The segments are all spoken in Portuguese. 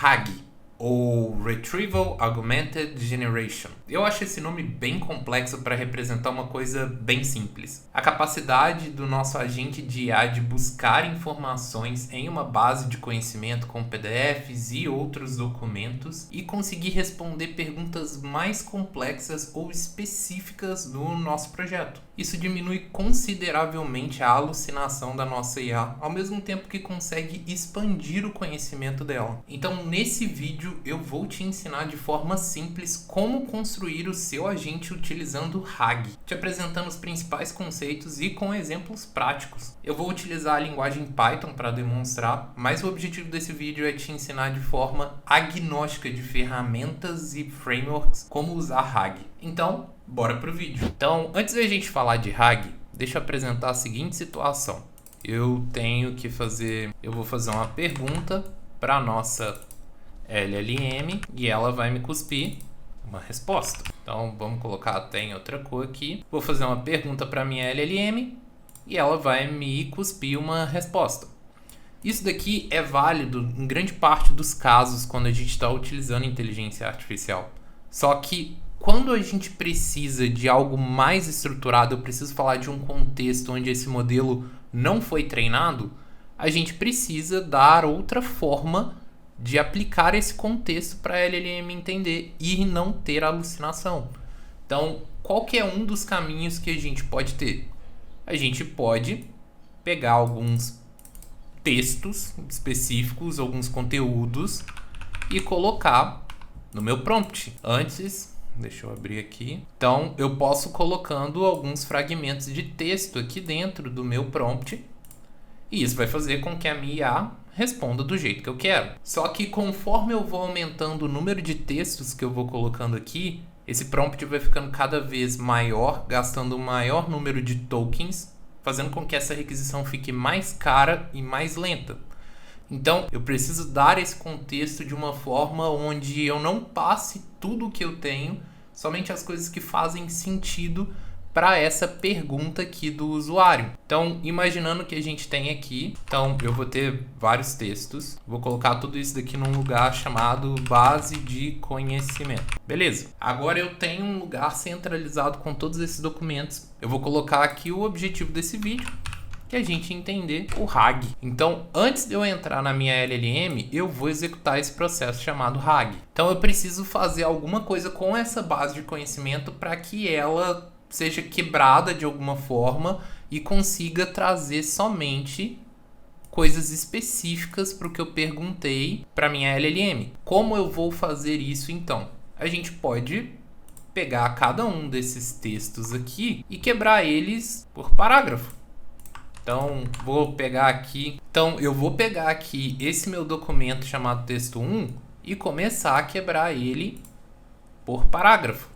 RAG, ou Retrieval Augmented Generation. Eu acho esse nome bem complexo para representar uma coisa bem simples. A capacidade do nosso agente de IA de buscar informações em uma base de conhecimento com PDFs e outros documentos e conseguir responder perguntas mais complexas ou específicas no nosso projeto. Isso diminui consideravelmente a alucinação da nossa IA, ao mesmo tempo que consegue expandir o conhecimento dela. Então, nesse vídeo, eu vou te ensinar de forma simples como construir o seu agente utilizando RAG, te apresentando os principais conceitos e com exemplos práticos. Eu vou utilizar a linguagem Python para demonstrar, mas o objetivo desse vídeo é te ensinar de forma agnóstica de ferramentas e frameworks como usar RAG. Então, bora pro vídeo. Então, antes da gente falar de RAG, deixa eu apresentar a seguinte situação. Eu vou fazer uma pergunta para a nossa LLM e ela vai me cuspir uma resposta. Então, vamos colocar até em outra cor aqui. Vou fazer uma pergunta para minha LLM e ela vai me cuspir uma resposta. Isso daqui é válido em grande parte dos casos quando a gente está utilizando inteligência artificial. Só que quando a gente precisa de algo mais estruturado, eu preciso falar de um contexto onde esse modelo não foi treinado, a gente precisa dar outra forma de aplicar esse contexto para a LLM entender e não ter alucinação. Então, qual que é um dos caminhos que a gente pode ter? A gente pode pegar alguns textos específicos, alguns conteúdos e colocar no meu prompt. Deixa eu abrir aqui. Então, eu posso colocando alguns fragmentos de texto aqui dentro do meu prompt. E isso vai fazer com que a minha IA responda do jeito que eu quero. Só que conforme eu vou aumentando o número de textos que eu vou colocando aqui, esse prompt vai ficando cada vez maior, gastando um maior número de tokens, fazendo com que essa requisição fique mais cara e mais lenta. Então, eu preciso dar esse contexto de uma forma onde eu não passe tudo o que eu tenho, somente as coisas que fazem sentido para essa pergunta aqui do usuário. Então, imaginando que a gente tem aqui, então eu vou ter vários textos, vou colocar tudo isso daqui num lugar chamado base de conhecimento. Beleza. Agora eu tenho um lugar centralizado com todos esses documentos. Eu vou colocar aqui o objetivo desse vídeo, que é a gente entender o RAG. Então, antes de eu entrar na minha LLM, eu vou executar esse processo chamado RAG. Então, eu preciso fazer alguma coisa com essa base de conhecimento para que ela seja quebrada de alguma forma e consiga trazer somente coisas específicas para o que eu perguntei para minha LLM. Como eu vou fazer isso, então? A gente pode pegar cada um desses textos aqui e quebrar eles por parágrafo. Então, eu vou pegar aqui esse meu documento chamado texto 1 e começar a quebrar ele por parágrafo.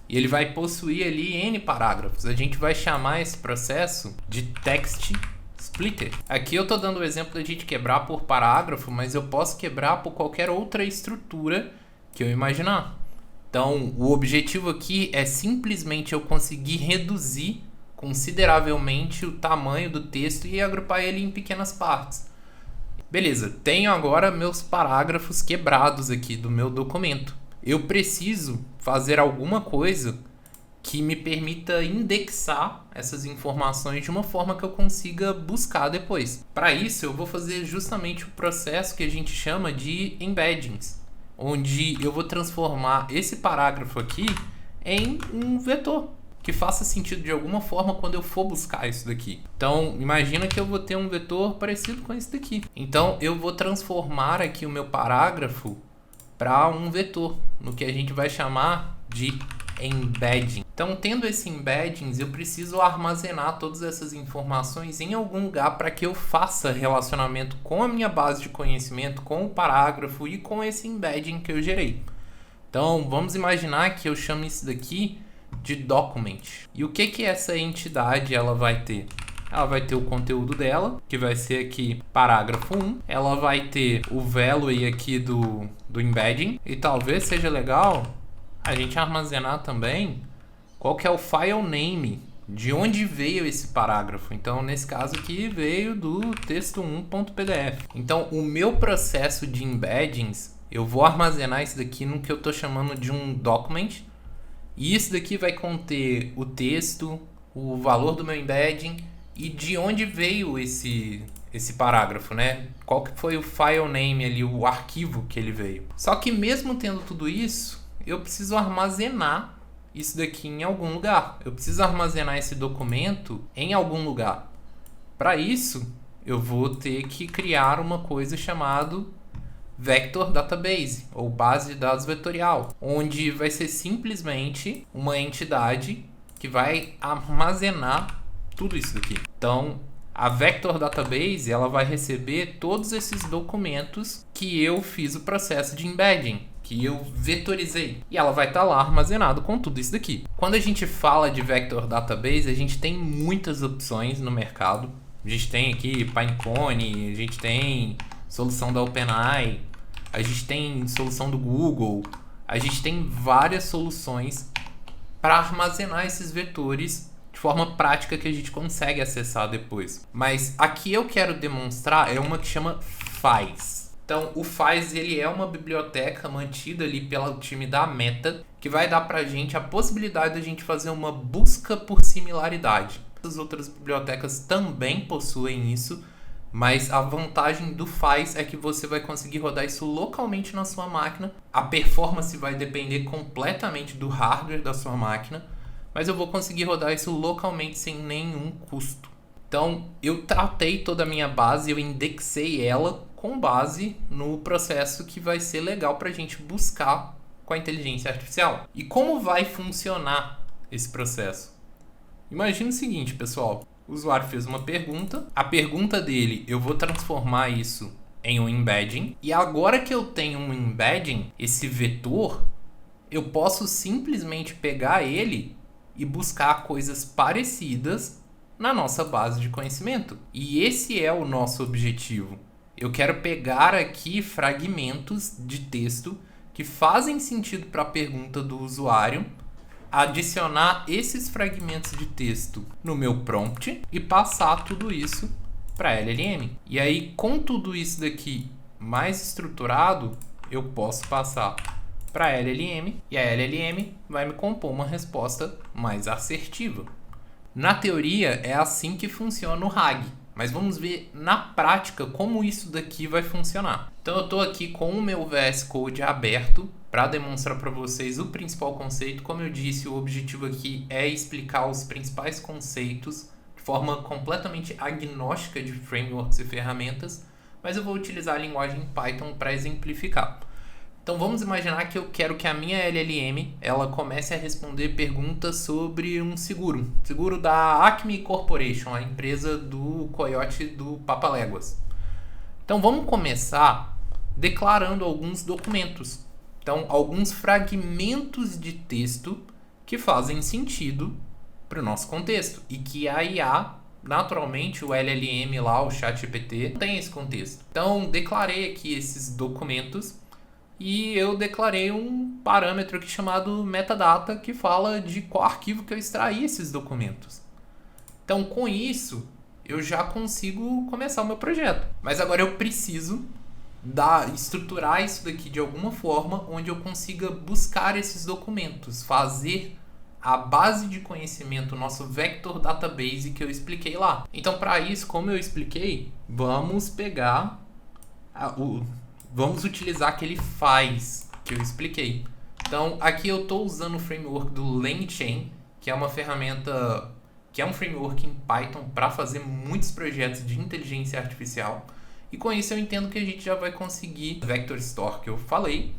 E ele vai possuir ali N parágrafos. A gente vai chamar esse processo de text splitter. Aqui eu estou dando o exemplo da gente quebrar por parágrafo, mas eu posso quebrar por qualquer outra estrutura que eu imaginar. Então, o objetivo aqui é simplesmente eu conseguir reduzir consideravelmente o tamanho do texto e agrupar ele em pequenas partes. Beleza, tenho agora meus parágrafos quebrados aqui do meu documento. Eu preciso fazer alguma coisa que me permita indexar essas informações de uma forma que eu consiga buscar depois. Para isso, eu vou fazer justamente o processo que a gente chama de embeddings, onde eu vou transformar esse parágrafo aqui em um vetor que faça sentido de alguma forma quando eu for buscar isso daqui. Então, imagina que eu vou ter um vetor parecido com esse daqui. Então, eu vou transformar aqui o meu parágrafo para um vetor, no que a gente vai chamar de embedding. Então, tendo esse embeddings, eu preciso armazenar todas essas informações em algum lugar para que eu faça relacionamento com a minha base de conhecimento, com o parágrafo e com esse embedding que eu gerei. Então, vamos imaginar que eu chamo isso daqui de document. E o que essa entidade ela vai ter? Ela vai ter o conteúdo dela, que vai ser aqui parágrafo 1. Ela vai ter o value aqui do embedding. E talvez seja legal a gente armazenar também qual que é o file name, de onde veio esse parágrafo. Então, nesse caso aqui, veio do texto1.pdf. Então, o meu processo de embeddings, eu vou armazenar isso daqui no que eu estou chamando de um document. E isso daqui vai conter o texto, o valor do meu embedding e de onde veio esse parágrafo, né? Qual que foi o file name ali, o arquivo que ele veio. Só que mesmo tendo tudo isso, eu preciso armazenar isso daqui em algum lugar. Eu preciso armazenar esse documento em algum lugar. Para isso, eu vou ter que criar uma coisa chamada Vector Database, ou base de dados vetorial, onde vai ser simplesmente uma entidade que vai armazenar tudo isso daqui. Então, a Vector Database ela vai receber todos esses documentos que eu fiz o processo de embedding, que eu vetorizei. E ela vai estar lá armazenado com tudo isso daqui. Quando a gente fala de Vector Database, a gente tem muitas opções no mercado. A gente tem aqui Pinecone, a gente tem solução da OpenAI, a gente tem solução do Google, a gente tem várias soluções para armazenar esses vetores de forma prática que a gente consegue acessar depois. Mas aqui eu quero demonstrar é uma que chama FAIS. Então o FAIS ele é uma biblioteca mantida ali pelo time da Meta que vai dar para a gente a possibilidade de a gente fazer uma busca por similaridade. As outras bibliotecas também possuem isso, mas a vantagem do FAIS é que você vai conseguir rodar isso localmente na sua máquina. A performance vai depender completamente do hardware da sua máquina, mas eu vou conseguir rodar isso localmente sem nenhum custo. Então, eu tratei toda a minha base, eu indexei ela com base no processo que vai ser legal para a gente buscar com a inteligência artificial. E como vai funcionar esse processo? Imagina o seguinte, pessoal. O usuário fez uma pergunta, a pergunta dele eu vou transformar isso em um embedding, e agora que eu tenho um embedding, esse vetor, eu posso simplesmente pegar ele e buscar coisas parecidas na nossa base de conhecimento. E esse é o nosso objetivo. Eu quero pegar aqui fragmentos de texto que fazem sentido para a pergunta do usuário, adicionar esses fragmentos de texto no meu prompt e passar tudo isso para a LLM. E aí, com tudo isso daqui mais estruturado, eu posso passar para a LLM e a LLM vai me compor uma resposta mais assertiva. Na teoria, é assim que funciona o RAG, mas vamos ver na prática como isso daqui vai funcionar. Então eu estou aqui com o meu VS Code aberto para demonstrar para vocês o principal conceito. Como eu disse, o objetivo aqui é explicar os principais conceitos de forma completamente agnóstica de frameworks e ferramentas, mas eu vou utilizar a linguagem Python para exemplificar. Então vamos imaginar que eu quero que a minha LLM ela comece a responder perguntas sobre um seguro da Acme Corporation, a empresa do coiote do Papaléguas. Então vamos começar declarando alguns documentos. Então, alguns fragmentos de texto que fazem sentido para o nosso contexto e que a IA, naturalmente, o LLM lá, o ChatGPT, tem esse contexto. Então, declarei aqui esses documentos e eu declarei um parâmetro aqui chamado metadata que fala de qual arquivo que eu extraí esses documentos. Então, com isso, eu já consigo começar o meu projeto. Mas agora eu preciso estruturar isso daqui de alguma forma onde eu consiga buscar esses documentos, fazer a base de conhecimento, nosso Vector Database que eu expliquei lá. Então, para isso, como eu expliquei, vamos pegar vamos utilizar aquele FAIS que eu expliquei. Então, aqui eu estou usando o framework do LangChain, que é uma ferramenta, que é um framework em Python para fazer muitos projetos de inteligência artificial. E com isso eu entendo que a gente já vai conseguir Vector Store que eu falei.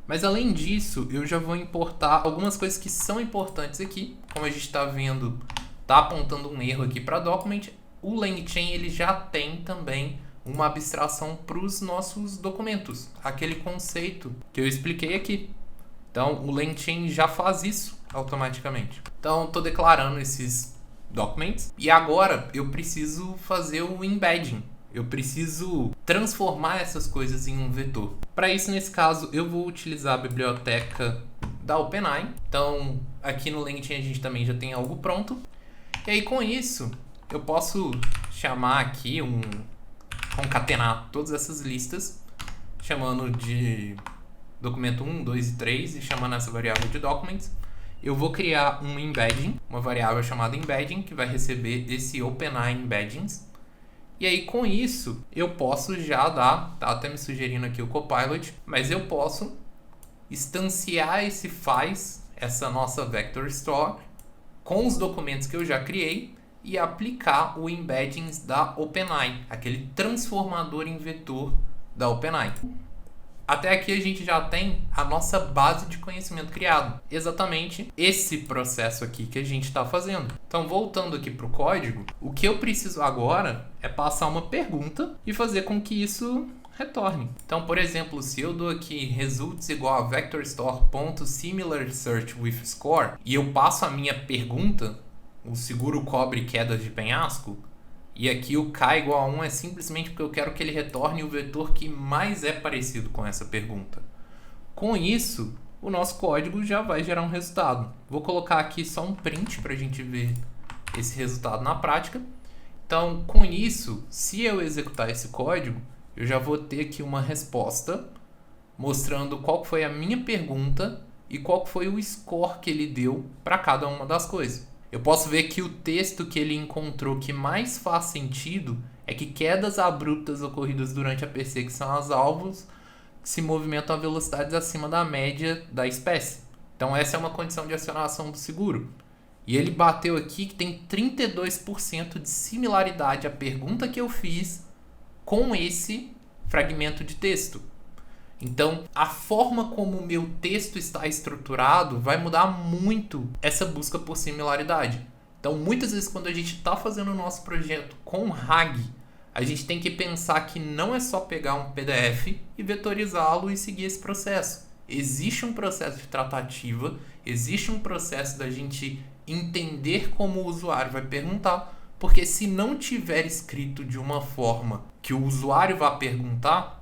Mas além disso, eu já vou importar algumas coisas que são importantes aqui. Como a gente está vendo, está apontando um erro aqui para document. O LangChain ele já tem também uma abstração para os nossos documentos. Aquele conceito que eu expliquei aqui. Então o LangChain já faz isso automaticamente. Então estou declarando esses documents. E agora eu preciso fazer o embedding. Eu preciso transformar essas coisas em um vetor. Para isso, nesse caso, eu vou utilizar a biblioteca da OpenAI. Então, aqui no LangChain a gente também já tem algo pronto. E aí, com isso, eu posso chamar aqui concatenar todas essas listas, chamando de documento 1, 2 e 3 e chamando essa variável de documents. Eu vou criar um embedding, uma variável chamada embedding, que vai receber esse OpenAI embeddings. E aí, com isso, eu posso já dar, tá até me sugerindo aqui o Copilot, mas eu posso instanciar esse faz, essa nossa vector store, com os documentos que eu já criei e aplicar o embeddings da OpenAI, aquele transformador em vetor da OpenAI. Até aqui a gente já tem a nossa base de conhecimento criado. Exatamente esse processo aqui que a gente está fazendo. Então, voltando aqui para o código, o que eu preciso agora é passar uma pergunta e fazer com que isso retorne. Então, por exemplo, se eu dou aqui results igual a vectorstore.similarSearchWithScore e eu passo a minha pergunta, o seguro cobre quedas de penhasco, e aqui o k igual a 1 é simplesmente porque eu quero que ele retorne o vetor que mais é parecido com essa pergunta. Com isso, o nosso código já vai gerar um resultado. Vou colocar aqui só um print para a gente ver esse resultado na prática. Então, com isso, se eu executar esse código, eu já vou ter aqui uma resposta mostrando qual foi a minha pergunta e qual foi o score que ele deu para cada uma das coisas. Eu posso ver que o texto que ele encontrou que mais faz sentido é que quedas abruptas ocorridas durante a perseguição aos alvos se movimentam a velocidades acima da média da espécie. Então essa é uma condição de acionação do seguro. E ele bateu aqui que tem 32% de similaridade a pergunta que eu fiz com esse fragmento de texto. Então, a forma como o meu texto está estruturado vai mudar muito essa busca por similaridade. Então, muitas vezes, quando a gente está fazendo o nosso projeto com RAG, a gente tem que pensar que não é só pegar um PDF e vetorizá-lo e seguir esse processo. Existe um processo de tratativa, existe um processo da gente entender como o usuário vai perguntar, porque se não tiver escrito de uma forma que o usuário vai perguntar,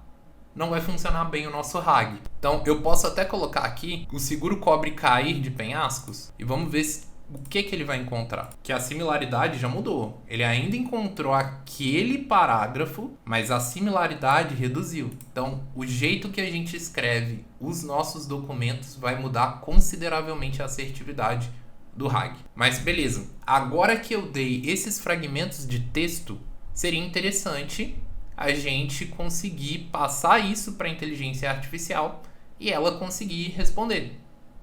não vai funcionar bem o nosso RAG. Então, eu posso até colocar aqui o seguro cobre cair de penhascos e vamos ver o que ele vai encontrar. Que a similaridade já mudou. Ele ainda encontrou aquele parágrafo, mas a similaridade reduziu. Então, o jeito que a gente escreve os nossos documentos vai mudar consideravelmente a assertividade do RAG. Mas beleza, agora que eu dei esses fragmentos de texto, seria interessante a gente conseguir passar isso para a inteligência artificial e ela conseguir responder.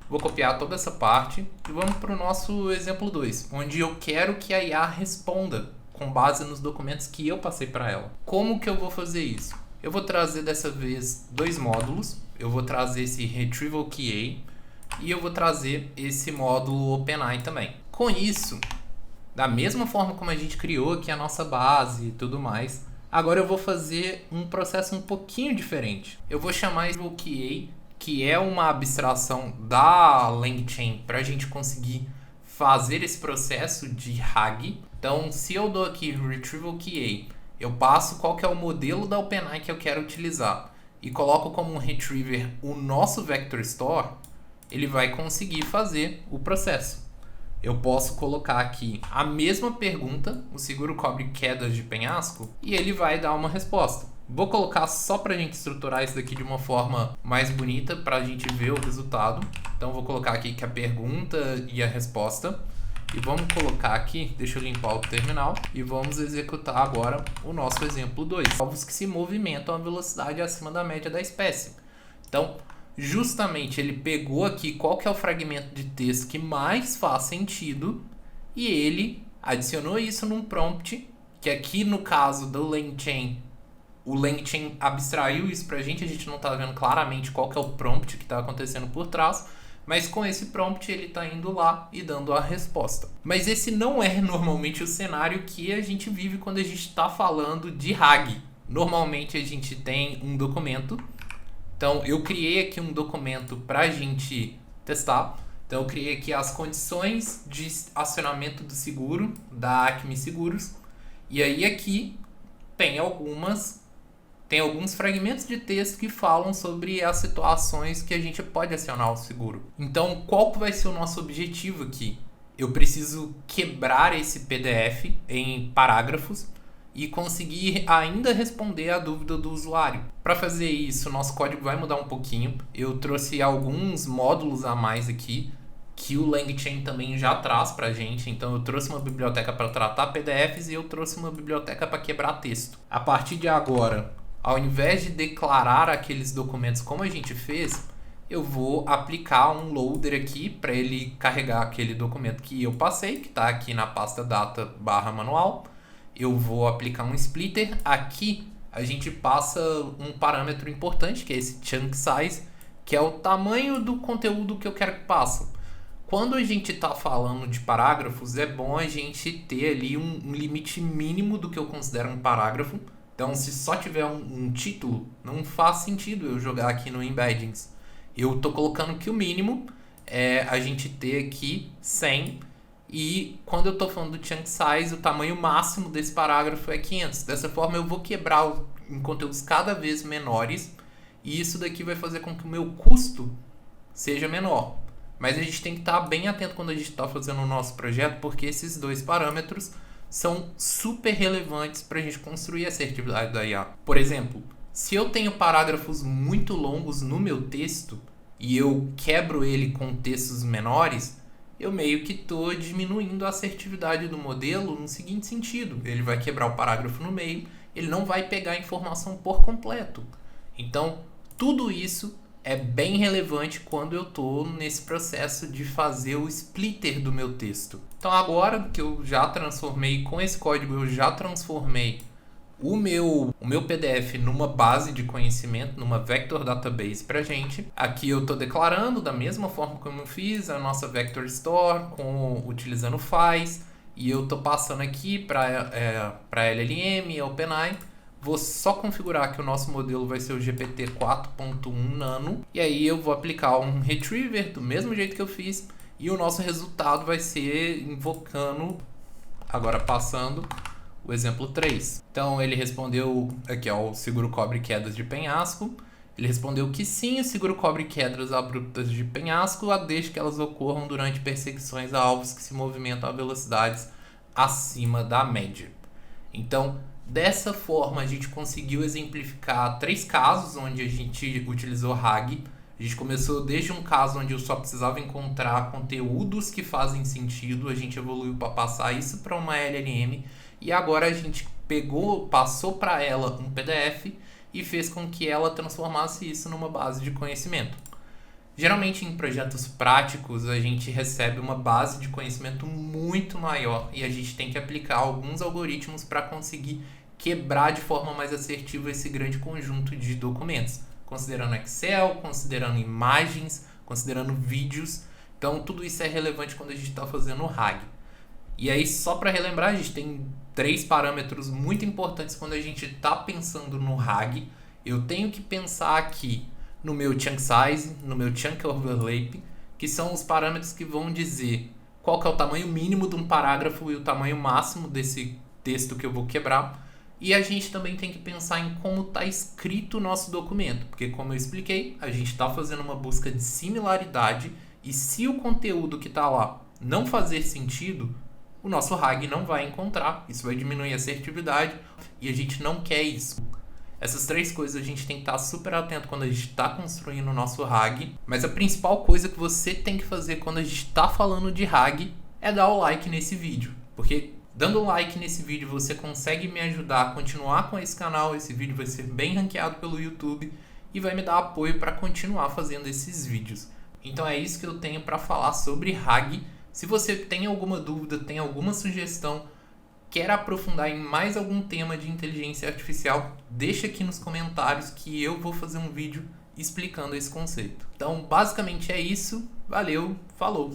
Vou copiar toda essa parte e vamos para o nosso exemplo 2, onde eu quero que a IA responda com base nos documentos que eu passei para ela. Como que eu vou fazer isso? Eu vou trazer dessa vez dois módulos. Eu vou trazer esse Retrieval QA e eu vou trazer esse módulo OpenAI também. Com isso, da mesma forma como a gente criou aqui a nossa base e tudo mais, agora eu vou fazer um processo um pouquinho diferente. Eu vou chamar esse QA, que é uma abstração da LangChain para a gente conseguir fazer esse processo de RAG. Então, se eu dou aqui Retrieval QA, eu passo qual que é o modelo da OpenAI que eu quero utilizar e coloco como um retriever o nosso vector store, ele vai conseguir fazer o processo. Eu posso colocar aqui a mesma pergunta, o seguro cobre quedas de penhasco, e ele vai dar uma resposta. Vou colocar só para a gente estruturar isso daqui de uma forma mais bonita, para a gente ver o resultado. Então vou colocar aqui que a pergunta e a resposta. E vamos colocar aqui, deixa eu limpar o terminal, e vamos executar agora o nosso exemplo 2. Alvos que se movimentam a velocidade acima da média da espécie. Então, justamente ele pegou aqui qual que é o fragmento de texto que mais faz sentido e ele adicionou isso num prompt, que aqui no caso do LangChain, o LangChain abstraiu isso pra gente, a gente não está vendo claramente qual que é o prompt que está acontecendo por trás, mas com esse prompt ele está indo lá e dando a resposta. Mas esse não é normalmente o cenário que a gente vive quando a gente está falando de RAG. Normalmente a gente tem um documento. Então, eu criei aqui um documento para a gente testar. Então, eu criei aqui as condições de acionamento do seguro, da Acme Seguros. E aí, aqui, tem alguns fragmentos de texto que falam sobre as situações que a gente pode acionar o seguro. Então, qual que vai ser o nosso objetivo aqui? Eu preciso quebrar esse PDF em parágrafos. e conseguir ainda responder a dúvida do usuário. Para fazer isso, nosso código vai mudar um pouquinho. Eu trouxe alguns módulos a mais aqui que o LangChain também já traz para a gente. Então eu trouxe uma biblioteca para tratar PDFs e eu trouxe uma biblioteca para quebrar texto. A partir de agora, ao invés de declarar aqueles documentos como a gente fez, eu vou aplicar um loader aqui para ele carregar aquele documento que eu passei, que está aqui na pasta data/manual. Eu vou aplicar um splitter. Aqui a gente passa um parâmetro importante, que é esse chunk size, que é o tamanho do conteúdo que eu quero que passe. Quando a gente está falando de parágrafos, é bom a gente ter ali um limite mínimo do que eu considero um parágrafo. Então, se só tiver um título, não faz sentido eu jogar aqui no embeddings. Eu estou colocando que o mínimo é a gente ter aqui 100. E quando eu estou falando do chunk size, o tamanho máximo desse parágrafo é 500. Dessa forma eu vou quebrar em conteúdos cada vez menores. E isso daqui vai fazer com que o meu custo seja menor. Mas a gente tem que estar bem atento quando a gente está fazendo o nosso projeto, porque esses dois parâmetros são super relevantes para a gente construir a assertividade da IA. Por exemplo, se eu tenho parágrafos muito longos no meu texto e eu quebro ele com textos menores, eu meio que estou diminuindo a assertividade do modelo no seguinte sentido: ele vai quebrar o parágrafo no meio, ele não vai pegar a informação por completo. Então, tudo isso é bem relevante quando eu estou nesse processo de fazer o splitter do meu texto. Então, agora que eu já transformei, com esse código eu já transformei o meu PDF numa base de conhecimento, numa vector database pra gente. Aqui eu estou declarando da mesma forma como eu fiz a nossa vector store, utilizando files, e eu estou passando aqui para LLM e OpenAI. Vou só configurar que o nosso modelo vai ser o GPT 4.1 Nano, e aí eu vou aplicar um retriever do mesmo jeito que eu fiz, e o nosso resultado vai ser invocando, agora passando o exemplo 3. Então ele respondeu aqui, ó, o seguro cobre quedas de penhasco. Ele respondeu que sim, o seguro cobre quedas abruptas de penhasco, desde que elas ocorram durante perseguições a alvos que se movimentam a velocidades acima da média. Então, dessa forma, a gente conseguiu exemplificar 3 casos onde a gente utilizou RAG. A gente começou desde um caso onde eu só precisava encontrar conteúdos que fazem sentido, a gente evoluiu para passar isso para uma LLM, e agora a gente passou para ela um PDF e fez com que ela transformasse isso numa base de conhecimento. Geralmente em projetos práticos a gente recebe uma base de conhecimento muito maior e a gente tem que aplicar alguns algoritmos para conseguir quebrar de forma mais assertiva esse grande conjunto de documentos, considerando Excel, considerando imagens, considerando vídeos. Então tudo isso é relevante quando a gente está fazendo o RAG. E aí, só para relembrar, a gente tem 3 parâmetros muito importantes quando a gente está pensando no RAG. Eu tenho que pensar aqui no meu chunk size, no meu chunk overlap, que são os parâmetros que vão dizer qual que é o tamanho mínimo de um parágrafo e o tamanho máximo desse texto que eu vou quebrar. E a gente também tem que pensar em como está escrito o nosso documento, porque, como eu expliquei, a gente está fazendo uma busca de similaridade, e se o conteúdo que está lá não fazer sentido, o nosso RAG não vai encontrar. Isso vai diminuir a assertividade e a gente não quer isso. Essas 3 coisas a gente tem que estar super atento quando a gente está construindo o nosso RAG. Mas a principal coisa que você tem que fazer quando a gente está falando de RAG é dar o like nesse vídeo. Porque dando o like nesse vídeo você consegue me ajudar a continuar com esse canal. Esse vídeo vai ser bem ranqueado pelo YouTube e vai me dar apoio para continuar fazendo esses vídeos. Então é isso que eu tenho para falar sobre RAG. Se você tem alguma dúvida, tem alguma sugestão, quer aprofundar em mais algum tema de inteligência artificial, deixa aqui nos comentários que eu vou fazer um vídeo explicando esse conceito. Então, basicamente é isso. Valeu, falou!